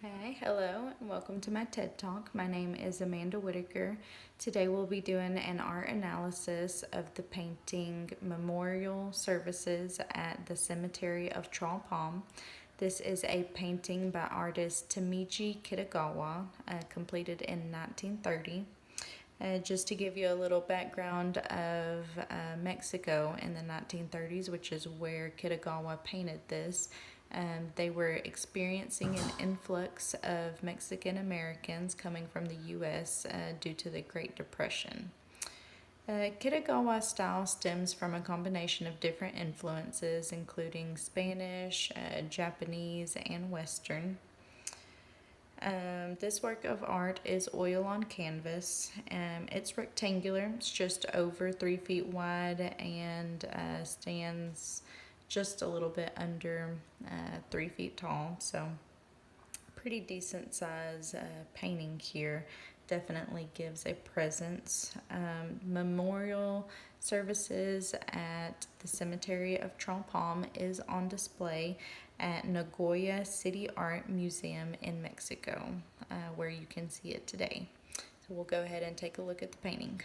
Hi, hello, and welcome to my TED Talk. My name is Amanda Whitaker. Today we'll be doing an art analysis of the painting Memorial Services at the Cemetery of Tralpam. This is a painting by artist Tamichi Kitagawa, completed in 1930. Just to give you a little background of Mexico in the 1930s, which is where Kitagawa painted this. They were experiencing an influx of Mexican Americans coming from the U.S. Due to the Great Depression. Kitagawa's style stems from a combination of different influences, including Spanish, Japanese, and Western. This work of art is oil on canvas. It's rectangular, it's just over 3 feet wide, and stands just a little bit under 3 feet tall. So, pretty decent size painting here. Definitely gives a presence. Memorial services at the Cemetery of Tralpam is on display at Nagoya City Art Museum in Mexico, where you can see it today. So we'll go ahead and take a look at the painting.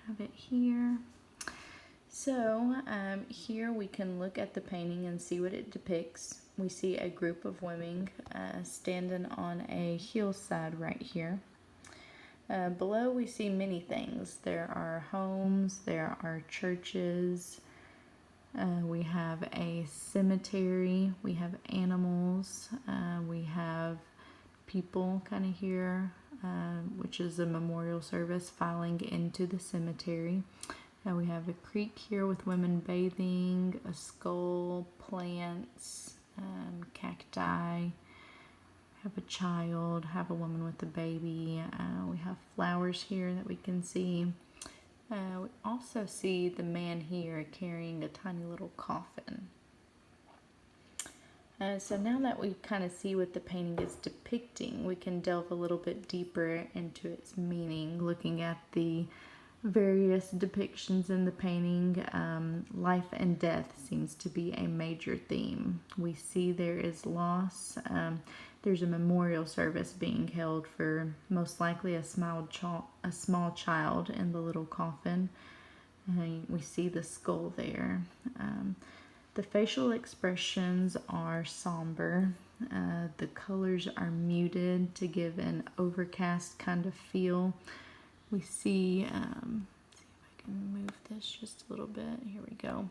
Have it here. So here we can look at the painting and see what it depicts. We see a group of women standing on a hillside right here. Below we see many things. There are homes, there are churches, we have a cemetery, we have animals, we have people kind of here, which is a memorial service filing into the cemetery. We have a creek here with women bathing, a skull, plants, cacti. Have a child, have a woman with a baby. We have flowers here that we can see. We also see the man here carrying a tiny little coffin. So now that we kind of see what the painting is depicting, we can delve a little bit deeper into its meaning, looking at the various depictions in the painting. Life and death seems to be a major theme. We see there is loss. There's a memorial service being held for most likely a small child in the little coffin. We see the skull there. The facial expressions are somber. The colors are muted to give an overcast kind of feel. We see, see if I can move this just a little bit. Here we go.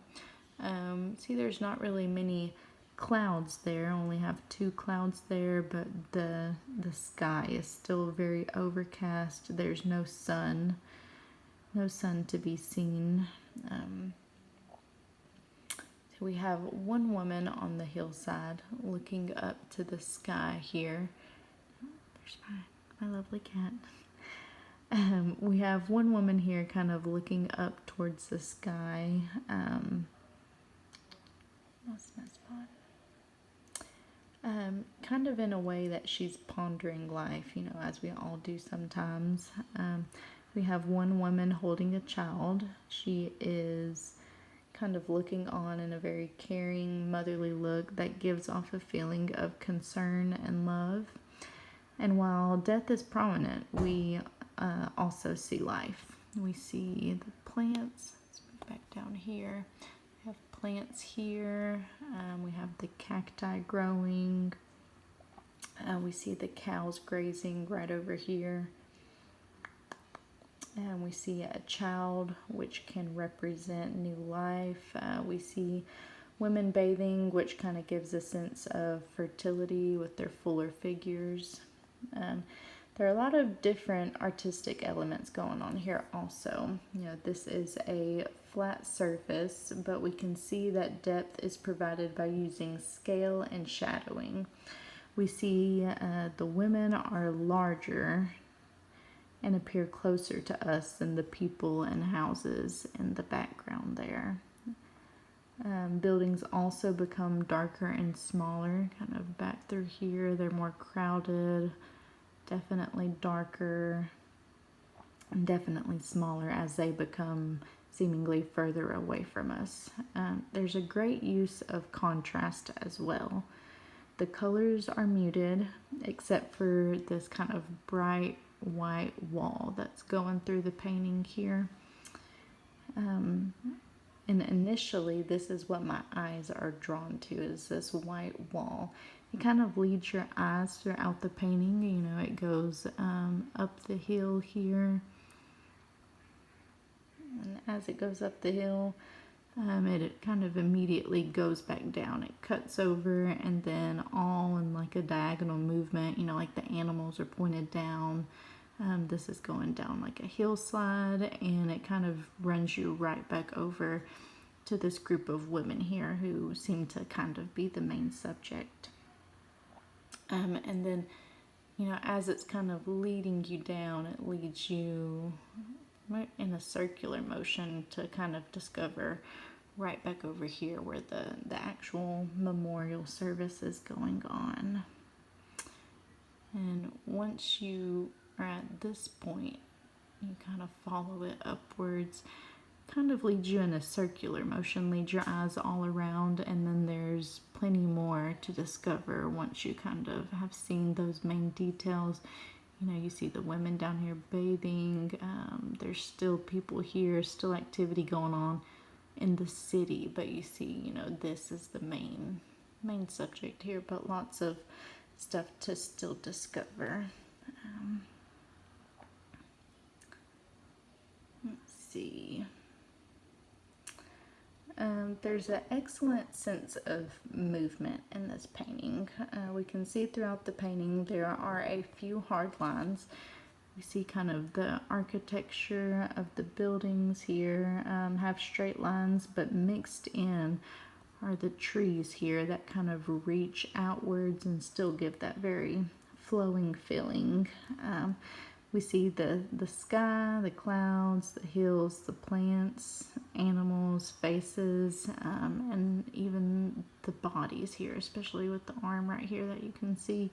See, there's not really many clouds there. Only have 2 clouds there, but the sky is still very overcast. There's no sun to be seen. So we have one woman on the hillside looking up to the sky here. There's my lovely cat. We have one woman here kind of looking up towards the sky. Lost my spot. Kind of in a way that she's pondering life, as we all do sometimes. We have one woman holding a child. She is kind of looking on in a very caring, motherly look that gives off a feeling of concern and love. And while death is prominent, we also see life. We see the plants. Let's move back down here. We have plants here. We have the cacti growing. We see the cows grazing right over here. And we see a child, which can represent new life. We see women bathing, which kind of gives a sense of fertility with their fuller figures. There are a lot of different artistic elements going on here also. This is a flat surface, but we can see that depth is provided by using scale and shadowing. We see the women are larger and appear closer to us than the people and houses in the background there. Buildings also become darker and smaller, kind of back through here. They're more crowded, definitely darker, and definitely smaller as they become seemingly further away from us. There's a great use of contrast as well. The colors are muted except for this kind of bright white wall that's going through the painting here. And initially, this is what my eyes are drawn to, is this white wall. It kind of leads your eyes throughout the painting. You know, it goes up the hill here. And as it goes up the hill, it kind of immediately goes back down. It cuts over and then all in like a diagonal movement, you know, like the animals are pointed down. This is going down like a hillside, and it kind of runs you right back over to this group of women here who seem to kind of be the main subject. And then, you know, as it's kind of leading you down, it leads you in a circular motion to kind of discover right back over here where the actual memorial service is going on. And once you are at this point, you kind of follow it upwards, kind of leads you in a circular motion, leads your eyes all around, and then there's plenty more to discover once you kind of have seen those main details. You know, you see the women down here bathing. There's still people here, still activity going on in the city, but you see, you know, this is the main subject here, but lots of stuff to still discover. Let's see. There's an excellent sense of movement in this painting. We can see throughout the painting there are a few hard lines. We see kind of the architecture of the buildings here have straight lines, but mixed in are the trees here that kind of reach outwards and still give that very flowing feeling. We see the sky, the clouds, the hills, the plants, animals, faces, and even the bodies here, especially with the arm right here that you can see.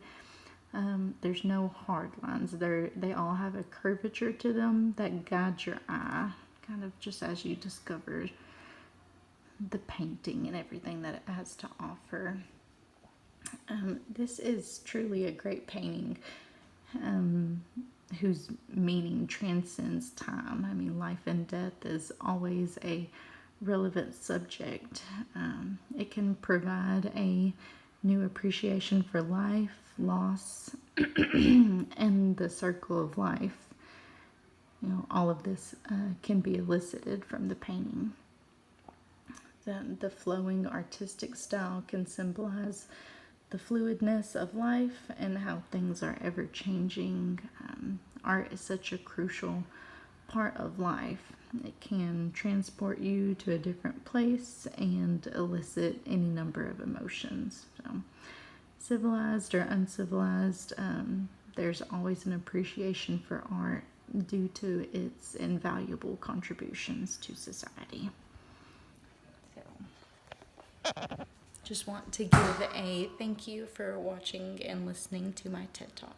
There's no hard lines. They all have a curvature to them that guides your eye, kind of just as you discover the painting and everything that it has to offer. This is truly a great painting. Whose meaning transcends time. I mean, life and death is always a relevant subject. It can provide a new appreciation for life, loss, and the circle of life. You know, all of this can be elicited from the painting. The flowing artistic style can symbolize the fluidness of life and how things are ever changing. Art is such a crucial part of life. It can transport you to a different place and elicit any number of emotions. So, civilized or uncivilized, there's always an appreciation for art due to its invaluable contributions to society. Just want to give a thank you for watching and listening to my TED Talk.